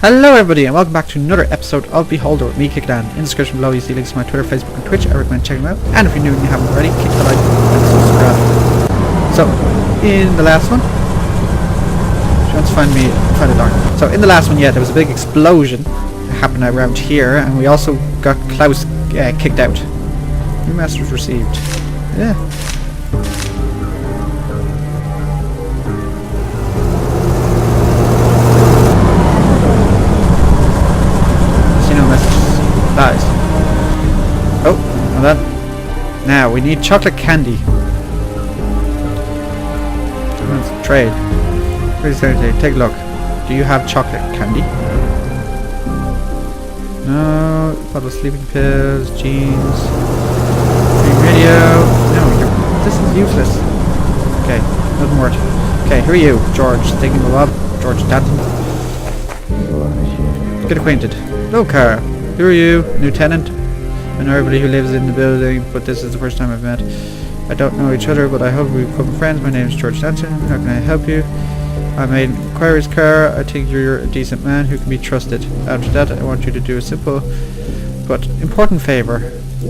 Hello everybody and welcome back to another episode of Beholder with me, Kickadan. In the description below you see links to my Twitter, Facebook and Twitch. I recommend checking them out. And if you're new and you haven't already, click the like and subscribe. So, in the last one... She wants to find a dog. So in the last one, yeah, there was a big explosion that happened around here, and we also got Klaus kicked out. New message received. Yeah. Lies. Oh, hold on. Now we need chocolate candy. Let's trade. Please take a look. Do you have chocolate candy? No. Bottle of sleeping pills, jeans, green radio. No, this is useless. Okay, nothing worth. Okay, who are you? George, thinking of Bob. George Danton. Get acquainted. Hello, Cara. Who are you? New tenant? I know everybody who lives in the building, but this is the first time I've met. I don't know each other, but I hope we become friends. My name is George Danton. How can I help you? I made inquiries, Cara. I think you're a decent man who can be trusted. After that, I want you to do a simple but important favor.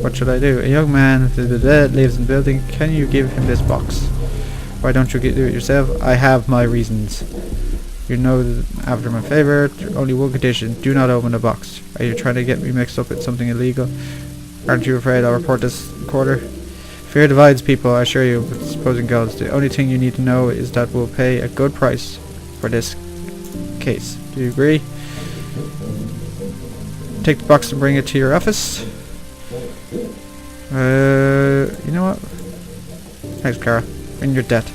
What should I do? A young man lives in the building. Can you give him this box? Why don't you do it yourself? I have my reasons. You know that after my favor, only one condition, do not open the box. Are you trying to get me mixed up with something illegal? Aren't you afraid I'll report this quarter? Fear divides people, I assure you, but supposing goes. The only thing you need to know is that we'll pay a good price for this case. Do you agree? Take the box and bring it to your office. You know what? Thanks, Clara. Bring your debt.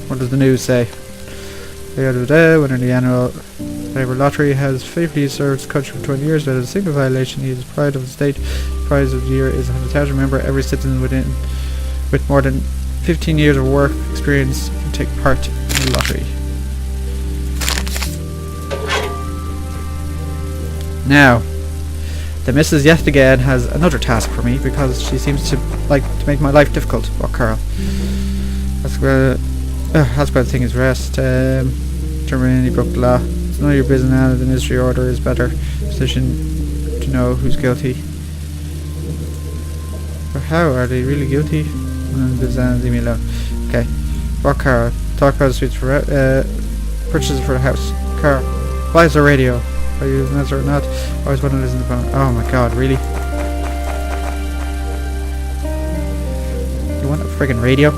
What does the news say? The other day, winner of the annual Labour Lottery has faithfully served his country for 20 years without a single violation. He is pride of the state. Prize of the year is 100,000. Remember, every citizen with more than 15 years of work experience can take part in the lottery. Now, the missus yet again has another task for me because she seems to like to make my life difficult. What, Carl? That's where the thing is rest. Germany broke the law. It's none of your business now. The ministry order is better position to know who's guilty. But how are they really guilty? Leave me alone. Okay. What, Carl? Talk about the suites for purchases for the house. Carl, why is the radio? Are you using that or not? I always want to listen to the phone. Oh my god, really? You want a friggin' radio?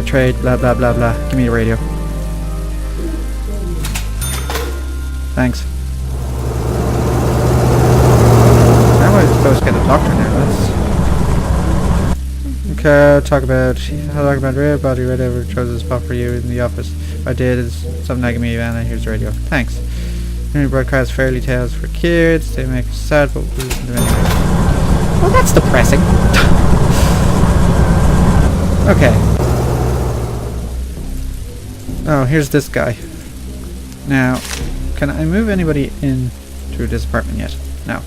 Trade, blah blah blah blah. Give me a radio. Thanks. Now I'm supposed to get a doctor now. Okay, I'll talk about radio. Body whatever chose a spot for you in the office. What I did is something like me, and here's the radio. Thanks. Many broadcast fairy tales for kids. They make us sad, but we listen to them anyway. Well, that's depressing. Okay. Oh, here's this guy. Now, can I move anybody into this apartment yet? No.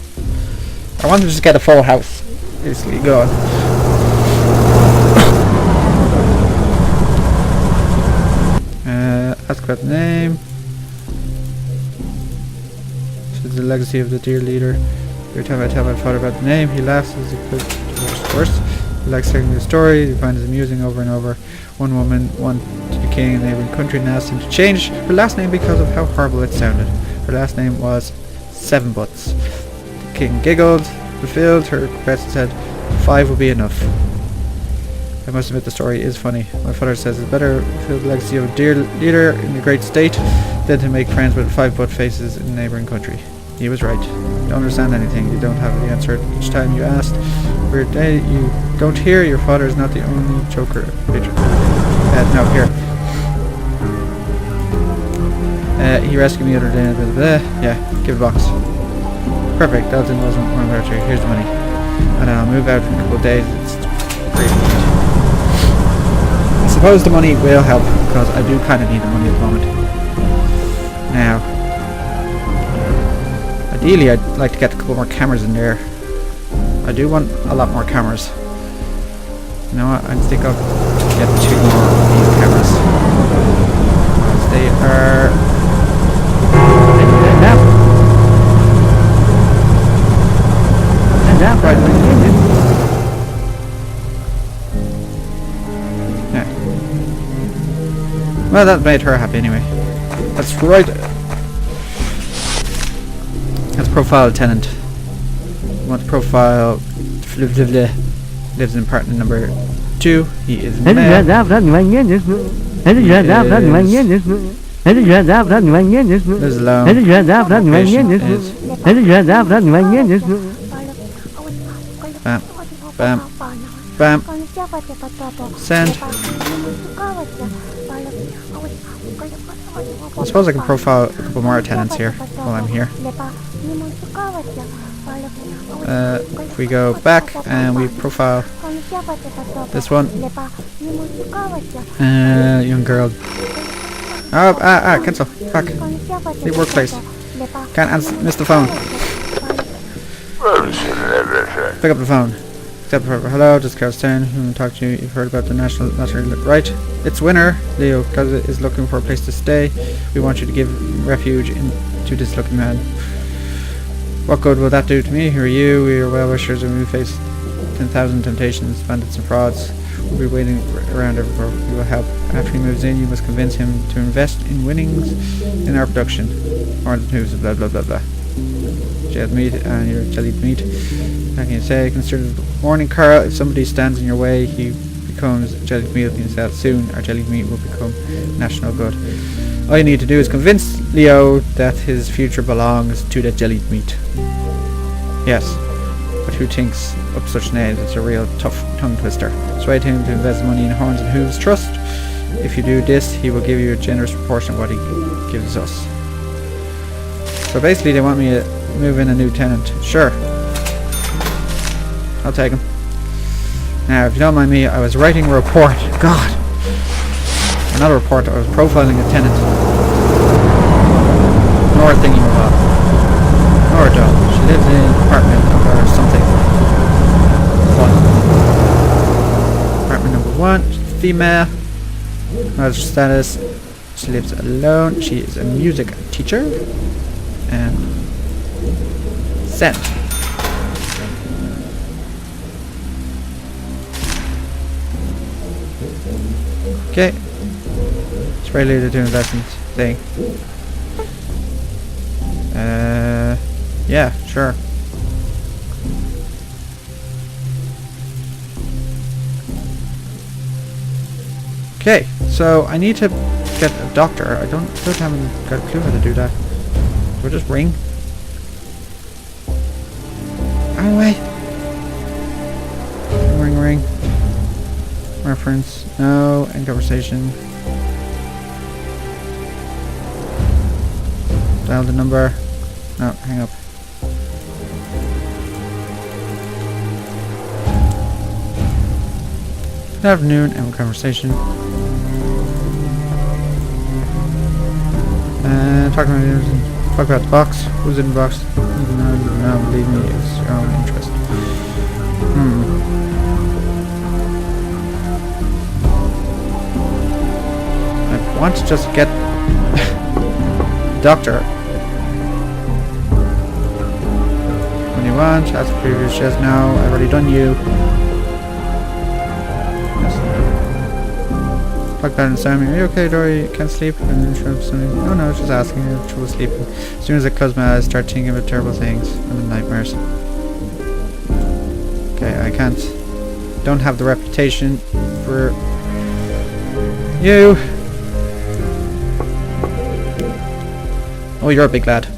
I want to just get a full house. Basically, go on. Ask about the name. This is the legacy of the dear leader. Every time I tell my father about the name, he laughs as he puts the worse. He likes telling the story, he finds it amusing over and over. One woman wanted to be king in a neighbouring country and asked him to change her last name because of how horrible it sounded. Her last name was Seven Butts. The king giggled, fulfilled her request and said, 5 will be enough. I must admit the story is funny. My father says it's better to fulfill the legacy of a dear leader in a great state than to make friends with 5 butt faces in a neighbouring country. He was right. You don't understand anything. You don't have the answer each time you asked. Weird day. You don't hear. Your father is not the only joker. No, here. He rescued me the other day. Blah, blah, blah. Yeah, give a box. Perfect. Dalton wasn't one of our. Here's the money. And I'll move out in a couple of days. It's great. I suppose the money will help because I do kind of need the money at the moment. Now, ideally I'd like to get a couple more cameras in there. I do want a lot more cameras. You know what? I think I'll get 2 more of these cameras. As they are... Right. Yeah. Well, that made her happy anyway. That's right. Let's profile tenant. We want to profile... Lives in apartment number 2. He is male. Lives alone. Location is... Bam. Bam. Bam. Send. I suppose I can profile a couple more tenants here while I'm here. If we go back and we profile this one. Young girl. Oh, cancel. Fuck. Leave workplace. Can't answer. Missed the phone. Pick up the phone. Accept for hello, just Carl's turn. Who talk to you? You've heard about the national lottery, right? It's winner. Leo Kaza is looking for a place to stay. We want you to give refuge to this looking man. What good will that do to me? Who are you? We are well-wishers and we face 10,000 temptations, bandits and frauds. We'll be waiting around everywhere. We will help. After he moves in, you must convince him to invest in winnings in our production. Or the news, blah blah blah blah. Jailed meat and your jellied meat. How can you say? Consider the warning, Carl. If somebody stands in your way, he becomes jellied meat himself. Soon, our jellied meat will become national good. All you need to do is convince Leo that his future belongs to that jellied meat. Yes, but who thinks up such names? It's a real tough tongue twister. Persuade him to invest money in Horns and Hooves Trust. If you do this, he will give you a generous proportion of what he gives us. So basically they want me to move in a new tenant. Sure. I'll take him. Now, if you don't mind me, I was writing a report. God. Not a report, I was profiling a tenant. Nora thingy about. Nora Doe. She lives in an apartment or something. Apartment number 1. Female. Marital status. She lives alone. She is a music teacher. And send. Okay. It's related to investment thing. Yeah, sure. Okay, so I need to get a doctor. I haven't got a clue how to do that. Do I just ring? Oh wait. Ring. Reference. No. End conversation. Dial the number. No, hang up. Good afternoon, end conversation. Talk about the box. Who's in the box? Even though, believe me, it's your own interest. I want to just get doctor. When you want, as previous just now, I've already done you. Yes. Plug that in, Sammy. Are you okay, Dory? Can't sleep? I'm interrupting something. Oh no, I was just asking you if trouble sleeping. As soon as I close my eyes, I start thinking about terrible things and the nightmares. Okay, I can't. Don't have the reputation for you. Oh, you're a big lad.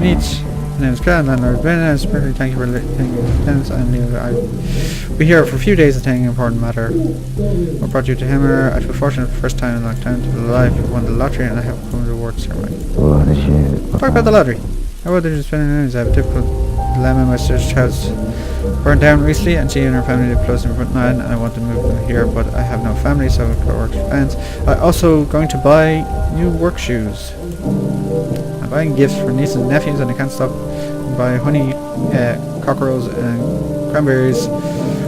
Meet. My name is Grant, landlord Brennan. Thank you for taking attendance. I'm Leo. I'll be here for a few days attending an important matter. What brought you to Hammer? I feel fortunate for the first time in a long time to be alive. I won the lottery and I have come to the award ceremony. Talk about the lottery. I would have just been in news. I have a typical dilemma. My sister's house burned down recently and she and her family live close in front line and I want to move them here but I have no family so I've got work plans. I'm also going to buy new work shoes. I'm buying gifts for nieces and nephews, and I can't stop buying honey, cockerels, and cranberries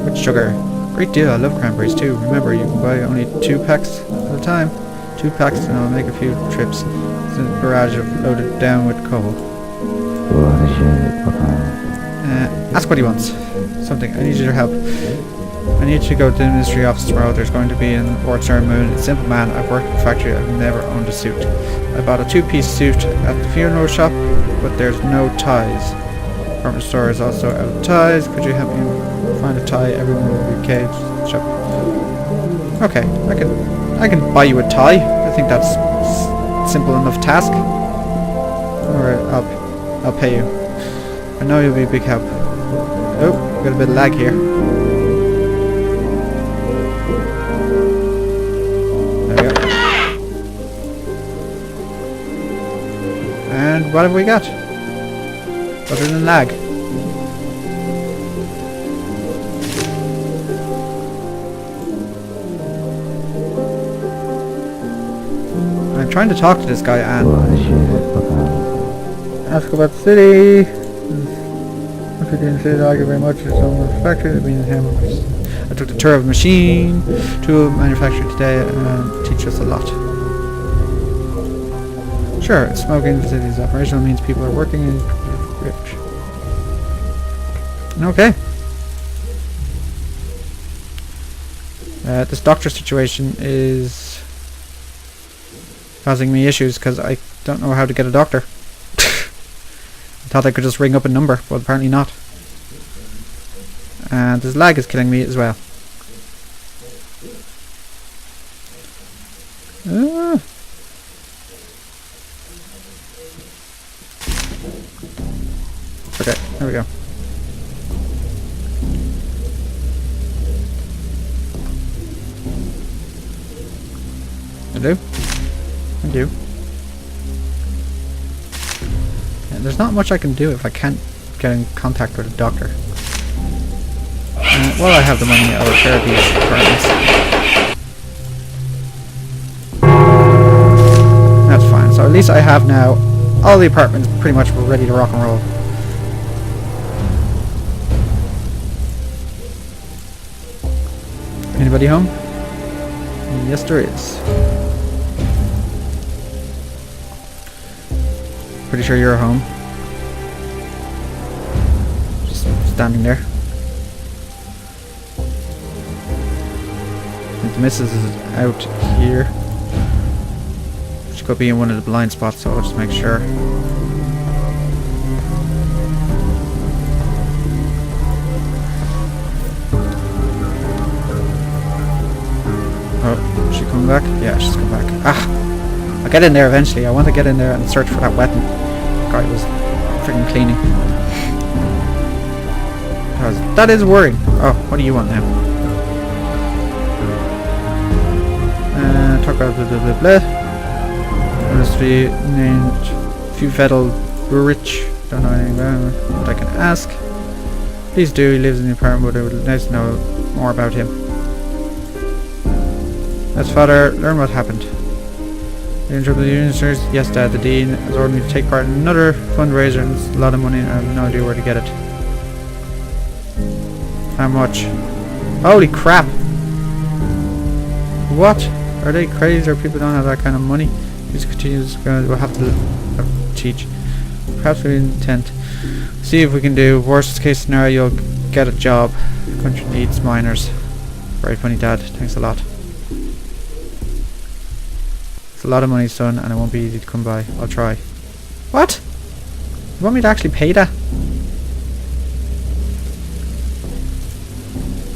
with sugar. Great deal. I love cranberries too. Remember, you can buy only 2 packs at a time. 2 packs, and I'll make a few trips. The garage loaded down with coal. Ask what he wants. Something. I need your help. I need to go to the ministry office tomorrow. There's going to be an award ceremony. It's a simple man. I've worked in a factory. I've never owned a suit. I bought a 2-piece suit at the funeral shop, but there's no ties. Department store is also out of ties. Could you help me find a tie? Everyone will be okay. Shop. Okay, I can buy you a tie. I think that's simple enough task. Alright, I'll pay you. I know you'll be a big help. Oh, got a bit of lag here. There we go. And what have we got? Other than lag. I'm trying to talk to this guy and ask about the city. If you didn't say that, thank you very much. It's on the factory. I took the tour of the machine tool manufacturer today and teach us a lot. Sure, smoking the city's operational means people are working in rich. Okay. This doctor situation is causing me issues because I don't know how to get a doctor. I thought I could just ring up a number, but apparently not. And this lag is killing me as well. Okay, there we go. Hello? Thank you. There's not much I can do if I can't get in contact with a doctor. Well, I have the money, I'll repair these apartments. That's fine. So at least I have now all the apartments pretty much ready to rock and roll. Anybody home? Yes, there is. Pretty sure you're home. Just standing there. I think the missus is out here. She could be in one of the blind spots, so I'll just make sure. Oh, is she coming back? Yeah, she's coming back. Ah! I'll get in there eventually. I want to get in there and search for that weapon. The guy was freaking cleaning. That is worrying. Oh, what do you want now? Talk about blah blah blah blah. Honestly, named Few Fedel Burrich. Don't know anything about him, but I can ask. Please do. He lives in the apartment, but it would be nice to know more about him. Yes, Father, learn what happened. You're in trouble with the unitors? Yes, Dad. The Dean has ordered me to take part in another fundraiser, and it's a lot of money, and I have no idea where to get it. How much? Holy crap! What? Are they crazy, or people don't have that kind of money? Please continue. We'll have to teach. Perhaps we intend. See if we can do. Worst case scenario, you'll get a job. The country needs miners. Very funny, Dad. Thanks a lot. It's a lot of money, son, and it won't be easy to come by. I'll try. What? You want me to actually pay that?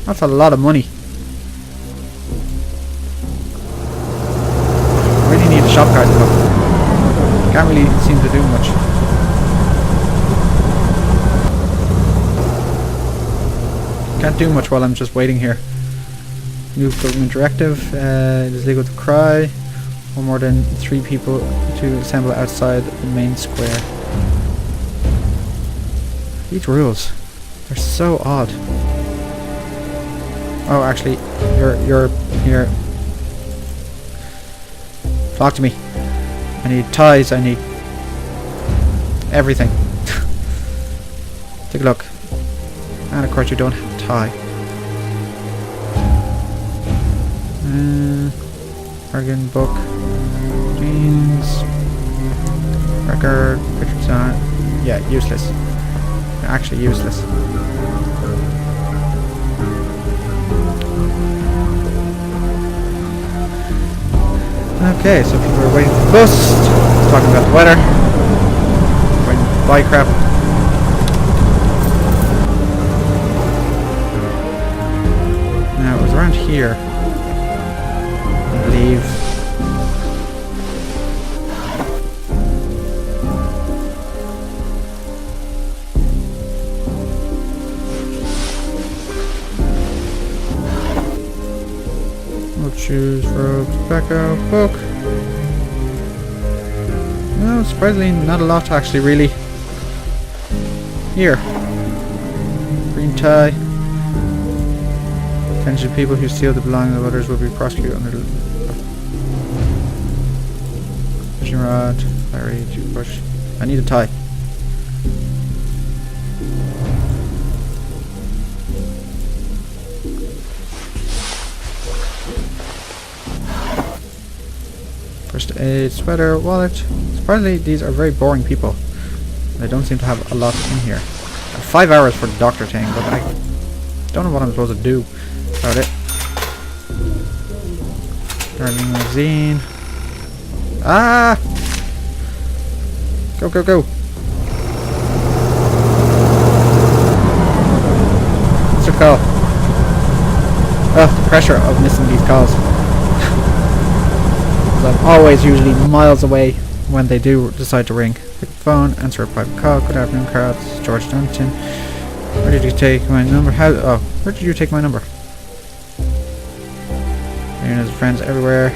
That's a lot of money. I really need a shop card though. Can't really seem to do much. Can't do much while I'm just waiting here. New government directive. It is legal to cry. Or more than 3 people to assemble outside the main square. These rules. They're so odd. Oh, actually, you're here. Talk to me. I need ties. I need everything. Take a look. And of course you don't have a tie. Bargain book. Jeans. Record. Pictures on. Yeah, useless. Actually useless. Okay, so people are waiting for the bus, talking about the weather, waiting to buy crap. Now it was around here, I believe. Shoes, robes, tobacco, book. No, surprisingly not a lot actually, really. Here. Green tie. Attention, people who steal the belongings of others will be prosecuted under the fishing rod, battery, toothbrush. I need a tie. First aid, sweater, wallet. Surprisingly, these are very boring people. They don't seem to have a lot in here. 5 hours for the doctor thing, but I don't know what I'm supposed to do about it. Gardening magazine. Ah! Go, go, go! What's your call? Oh, the pressure of missing these calls. I'm always usually miles away when they do decide to ring. Pick the phone, answer a private call. Good afternoon, Carl. This is George Johnson. Where did you take my number? Where did you take my number? There's friends everywhere.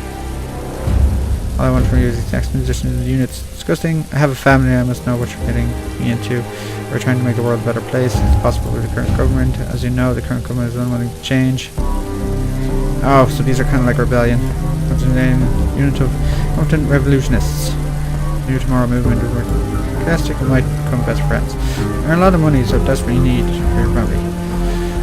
All I want from you is the exposition of the units. Disgusting. I have a family. I must know what you're getting me into. We're trying to make the world a better place. It's possible with the current government. As you know, the current government is unwilling to change. Oh, so these are kind of like rebellion. What's the name? Unit of Competent Revolutionists. New Tomorrow movement of Castic and might become best friends. Earn a lot of money, so desperately need for your family.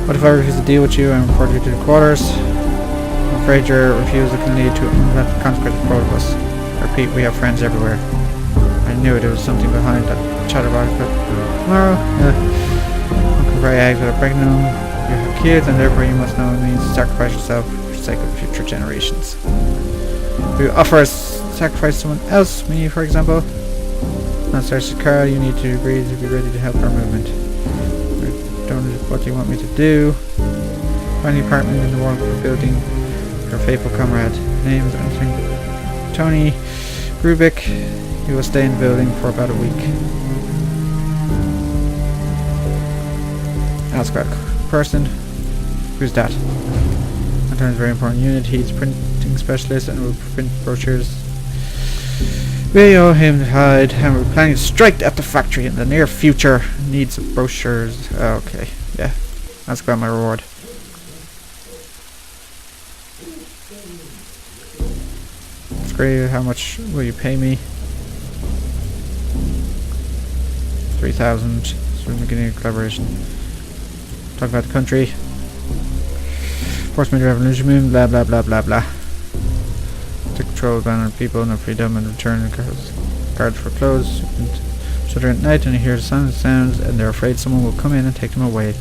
What if I refuse to deal with you and report you to the quarters? I'm afraid your refusal can lead to unpleasant consequences for both of us. I repeat, we have friends everywhere. I knew it, there was something behind that chatterbox, but tomorrow, I'm going to fry eggs without breaking them. You have kids, and therefore you must know it means to sacrifice yourself for the sake of future generations. We offer us sacrifice someone else, me for example. Now starts to Carl, you need to agree to be ready to help our movement. I don't know what you want me to do. Find the apartment in the world for building your faithful comrade. Name is anything. Tony Rubik. He will stay in the building for about a week. Ask that person. Who's that? Lantern is a very important unit. He's printing specialist and will print brochures. We owe him to hide, and we're planning to strike at the factory in the near future. Needs brochures. Okay, yeah, that's got my reward. It's great. How much will you pay me? 3,000. So we're beginning a collaboration. Talk about the country. Force major revolution movement. Blah blah blah blah blah. To control banner people, no freedom, and return guards for clothes. Shutter at night, and you hear the sounds, and they're afraid someone will come in and take them away.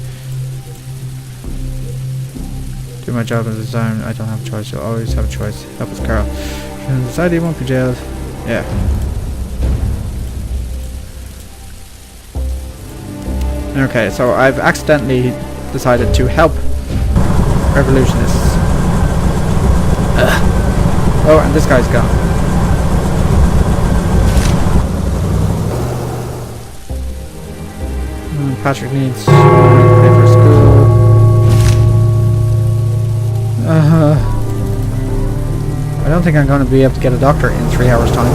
Do my job as a designer. I don't have a choice. You'll always have a choice. Help us, Carl. And society won't be jailed. Yeah. Okay, so I've accidentally decided to help revolutionists. Oh, and this guy's gone. Patrick needs money to pay for school. I don't think I'm going to be able to get a doctor in 3 hours' time.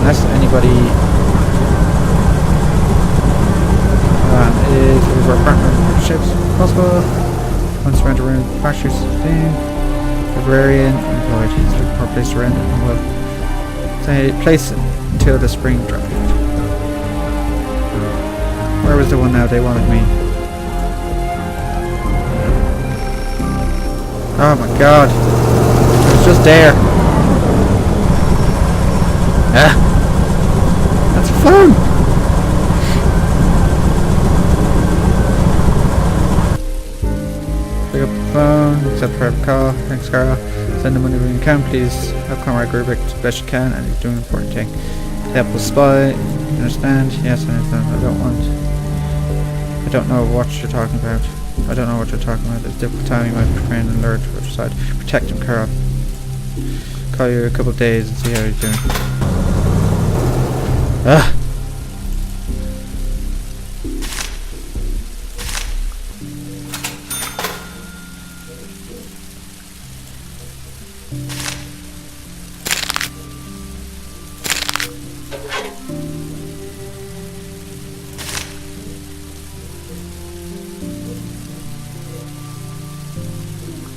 Unless anybody is looking for a partner in partnerships possible. Once rent a room at the factory's thing. Librarian, employed. He's looking for a place to rent and will say place until the spring drive. Where was the one now? They wanted me. Oh my god. It was just there. Ah. That's fun. Pick up the phone, accept private call. Thanks, Carl. Send the money when you can, please. Help Comrade Grubik as best you can, and he's doing an important thing. Help the spy. Understand? Yes, I understand. I don't know what you're talking about. I don't know what you're talking about. It's a difficult time. You might be praying and alert to which side. Protect him, Carl. Call you a couple of days and see how he's doing. Ah!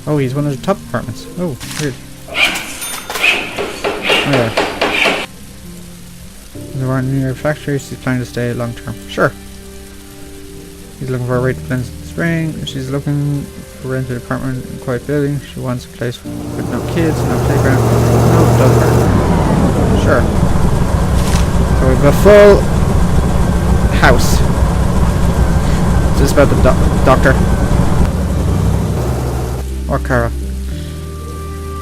Oh, he's one of the top apartments. Oh, weird. Oh yeah. There aren't New York factories. He's planning to stay long term. Sure. He's looking for a rate to blend in the spring. She's looking for a rented apartment in a quiet building. She wants a place with no kids, no playground, no dog park. Sure. So we've got a full house. Is this about the doctor? Or Cara?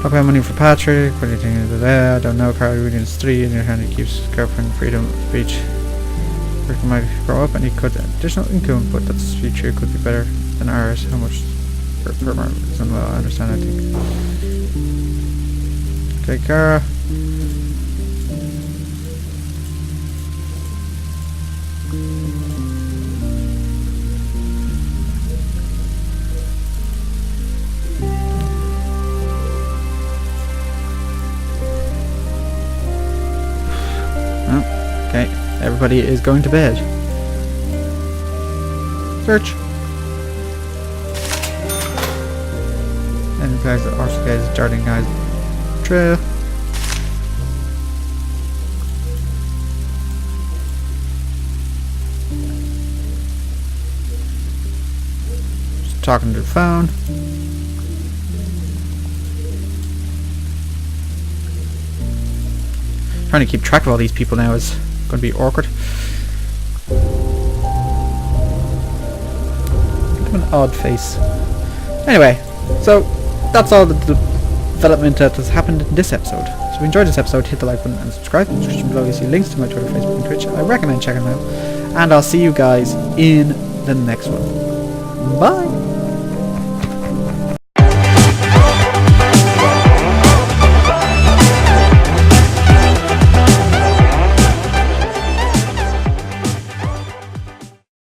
Talk about money for Patrick. What do you think of that? I don't know. Cara really needs 3 in your hand. He keeps his girlfriend freedom of speech. Rick might grow up and he could additional income, but that's future could be better than ours. How much per month isn't well, I understand, I think. Okay, Cara. Okay, everybody is going to bed. Search. And the guys also guys starting guys trail. Just talking to the phone. Trying to keep track of all these people now is going to be awkward. Kind of an odd face. Anyway, so that's all the development that has happened in this episode. So if you enjoyed this episode, hit the like button and subscribe. In the description below you see links to my Twitter, Facebook and Twitch. I recommend checking them out. And I'll see you guys in the next one. Bye!